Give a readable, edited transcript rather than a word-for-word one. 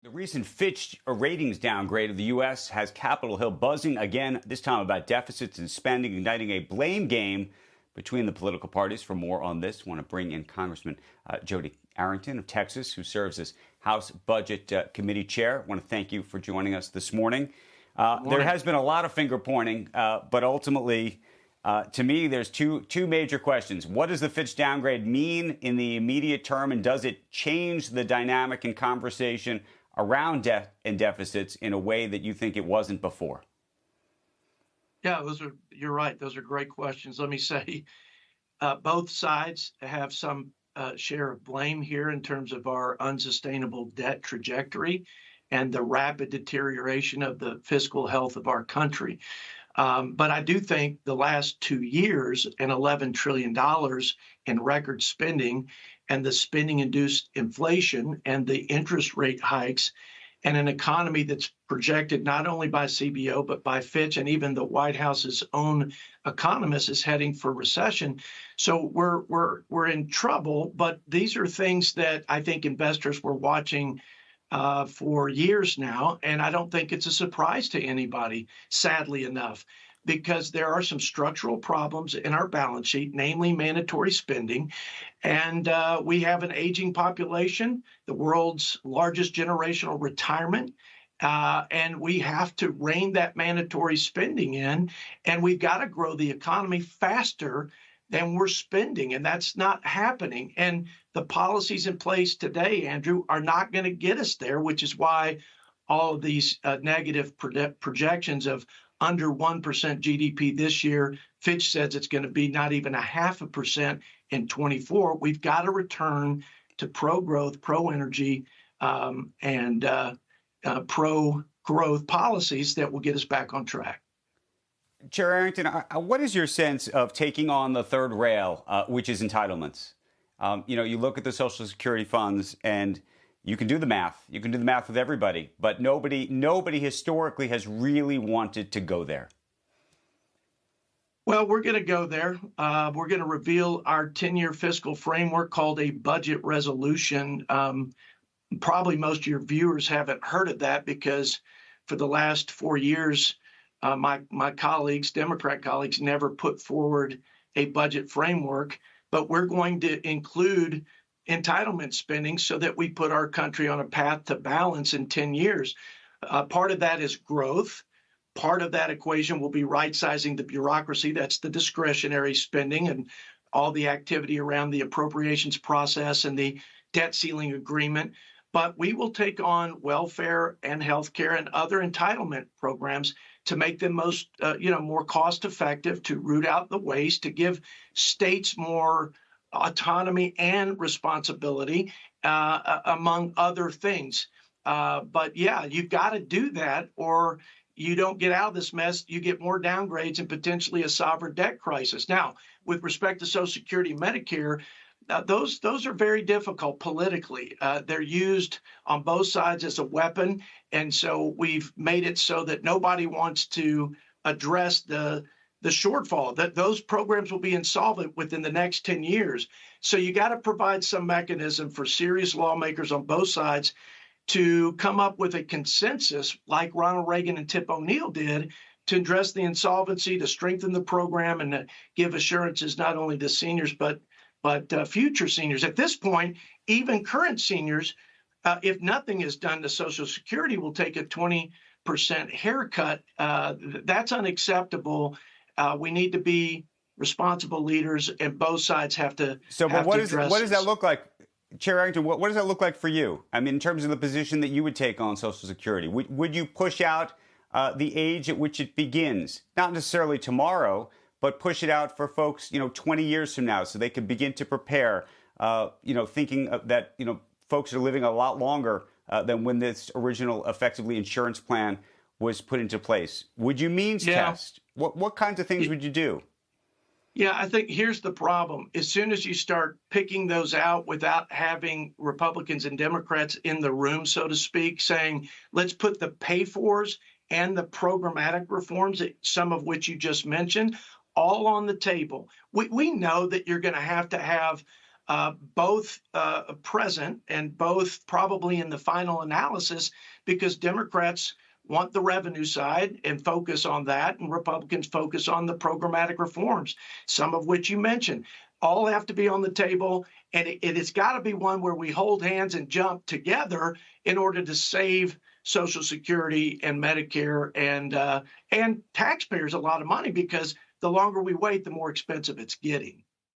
The recent Fitch ratings downgrade of the U.S. has Capitol Hill buzzing again, this time about deficits and spending, igniting a blame game between the political parties. For more on this, I want to bring in Congressman Jody Arrington of Texas, who serves as House Budget Committee Chair. I want to thank you for joining us this morning. There has been a lot of finger pointing, but ultimately, to me, there's two major questions. What does the Fitch downgrade mean in the immediate term, and does it change the dynamic and conversation around debt and deficits in a way that you think it wasn't before? Yeah, you're right. Those are great questions. Let me say, both sides have some share of blame here in terms of our unsustainable debt trajectory and the rapid deterioration of the fiscal health of our country. But I do think the last 2 years and $11 trillion in record spending and the spending-induced inflation and the interest rate hikes and an economy that's projected not only by CBO but by Fitch and even the White House's own economists is heading for recession. So we're in trouble. But these are things that I think investors were watching for years now, and I don't think it's a surprise to anybody, sadly enough, because there are some structural problems in our balance sheet, namely mandatory spending, and we have an aging population, the world's largest generational retirement, and we have to rein that mandatory spending in, and we've got to grow the economy faster than we're spending, and that's not happening. And the policies in place today, Andrew, are not going to get us there, which is why all of these negative projections of under 1% GDP this year. Fitch says it's going to be not even 0.5% in 24. We've got to return to pro-growth, pro-energy, and pro-growth policies that will get us back on track. Chair Arrington, what is your sense of taking on the third rail, which is entitlements? You look at the Social Security funds and you can do the math. You can do the math with everybody, but nobody historically has really wanted to go there. Well, we're going to go there. We're going to reveal our 10-year fiscal framework called a budget resolution. Probably most of your viewers haven't heard of that because for the last 4 years, my colleagues, Democrat colleagues, never put forward a budget framework, but we're going to include entitlement spending so that we put our country on a path to balance in 10 years. Part of that is growth. Part of that equation will be right-sizing the bureaucracy. That's the discretionary spending and all the activity around the appropriations process and the debt ceiling agreement. But we will take on welfare and healthcare and other entitlement programs to make them more cost effective, to root out the waste, to give states more autonomy and responsibility, among other things. But yeah, you've got to do that or you don't get out of this mess. You get more downgrades and potentially a sovereign debt crisis. Now, with respect to Social Security and Medicare, those are very difficult politically. They're used on both sides as a weapon. And so we've made it so that nobody wants to address the shortfall, that those programs will be insolvent within the next 10 years. So you got to provide some mechanism for serious lawmakers on both sides to come up with a consensus like Ronald Reagan and Tip O'Neill did to address the insolvency, to strengthen the program and to give assurances not only to seniors, but future seniors. At this point, even current seniors, if nothing is done to Social Security, will take a 20% haircut. That's unacceptable. We need to be responsible leaders, and both sides have to. But what does that look like, Chair Arrington? What does that look like for you? I mean, in terms of the position that you would take on Social Security, would you push out the age at which it begins? Not necessarily tomorrow, but push it out for folks, 20 years from now, so they could begin to prepare, thinking that, folks are living a lot longer than when this original effectively insurance plan was put into place. Would you means test? What kinds of things would you do? Yeah, I think here's the problem. As soon as you start picking those out without having Republicans and Democrats in the room, so to speak, saying, let's put the pay-fors and the programmatic reforms, some of which you just mentioned, all on the table. We know that you're going to have both present and both probably in the final analysis, because Democrats want the revenue side and focus on that, and Republicans focus on the programmatic reforms, some of which you mentioned. All have to be on the table, and it's got to be one where we hold hands and jump together in order to save Social Security and Medicare and taxpayers a lot of money, because the longer we wait, the more expensive it's getting.